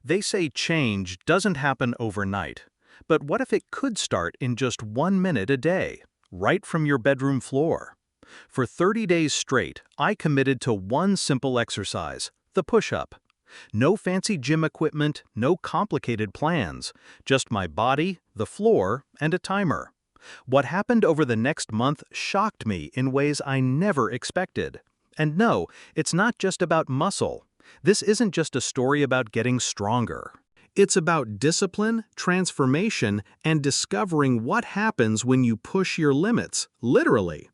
They say change doesn't happen overnight. But what if it could start in just 1 minute a day, right from your bedroom floor? For 30 days straight, I committed to one simple exercise, the push-up. No fancy gym equipment, no complicated plans, just my body, the floor, and a timer. What happened over the next month shocked me in ways I never expected. And no, it's not just about muscle. This isn't just a story about getting stronger. It's about discipline, transformation, and discovering what happens when you push your limits, literally.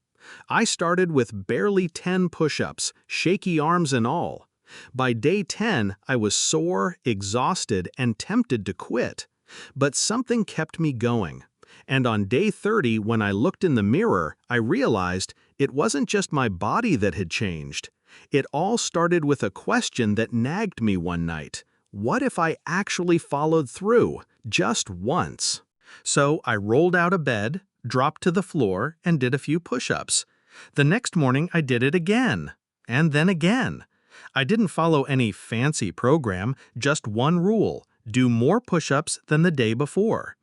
I started with barely 10 push-ups, shaky arms and all. By day 10, I was sore, exhausted, and tempted to quit. But something kept me going. And on day 30, when I looked in the mirror, I realized it wasn't just my body that had changed. It all started with a question that nagged me one night. What if I actually followed through, just once? So I rolled out of bed, dropped to the floor, and did a few push-ups. The next morning I did it again, and then again. I didn't follow any fancy program, just one rule: do more push-ups than the day before.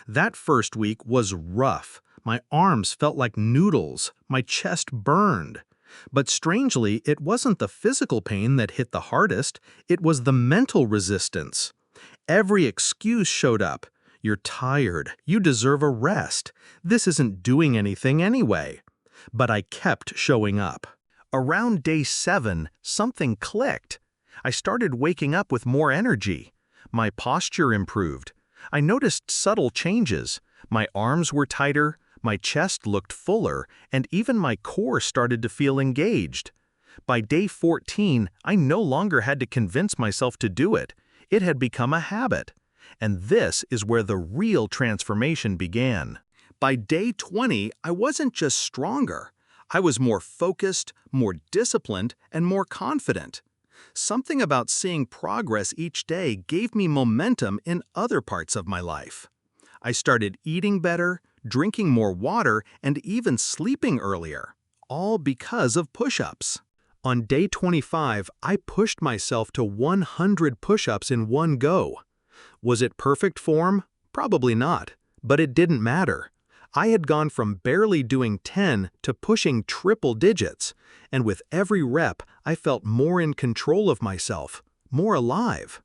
That first week was rough. My arms felt like noodles, my chest burned. But strangely, it wasn't the physical pain that hit the hardest, it was the mental resistance. Every excuse showed up. You're tired, you deserve a rest, this isn't doing anything anyway. But I kept showing up. Around day 7, something clicked. I started waking up with more energy. My posture improved. I noticed subtle changes. My arms were tighter, my chest looked fuller, and even my core started to feel engaged. By day 14, I no longer had to convince myself to do it. It had become a habit. And this is where the real transformation began. By day 20, I wasn't just stronger. I was more focused, more disciplined, and more confident. Something about seeing progress each day gave me momentum in other parts of my life. I started eating better, drinking more water, and even sleeping earlier, all because of push-ups. On day 25, I pushed myself to 100 push-ups in one go. Was it perfect form? Probably not, but it didn't matter. I had gone from barely doing 10 to pushing triple digits, and with every rep, I felt more in control of myself, more alive.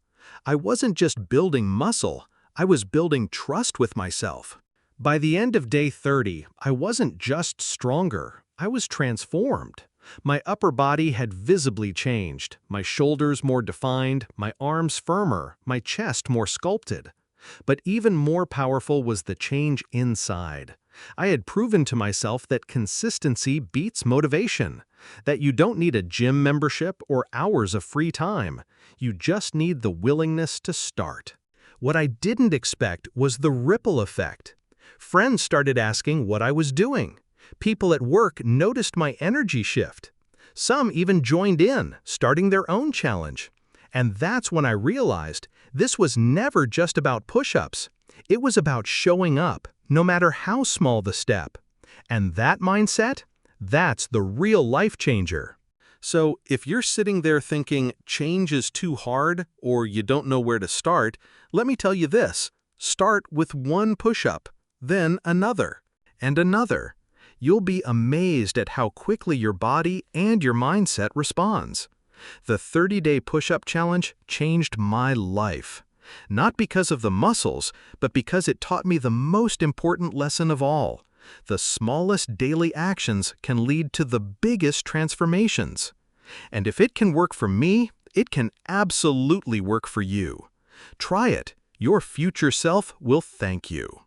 I wasn't just building muscle, I was building trust with myself. By the end of day 30, I wasn't just stronger, I was transformed. My upper body had visibly changed, my shoulders more defined, my arms firmer, my chest more sculpted. But even more powerful was the change inside. I had proven to myself that consistency beats motivation, that you don't need a gym membership or hours of free time. You just need the willingness to start. What I didn't expect was the ripple effect. Friends started asking what I was doing. People at work noticed my energy shift. Some even joined in, starting their own challenge. And that's when I realized this was never just about push-ups. It was about showing up, no matter how small the step. And that mindset, that's the real life changer. So if you're sitting there thinking change is too hard or you don't know where to start, let me tell you this: start with one push-up, then another, and another. You'll be amazed at how quickly your body and your mindset responds. The 30-day push-up challenge changed my life. Not because of the muscles, but because it taught me the most important lesson of all. The smallest daily actions can lead to the biggest transformations. And if it can work for me, it can absolutely work for you. Try it. Your future self will thank you.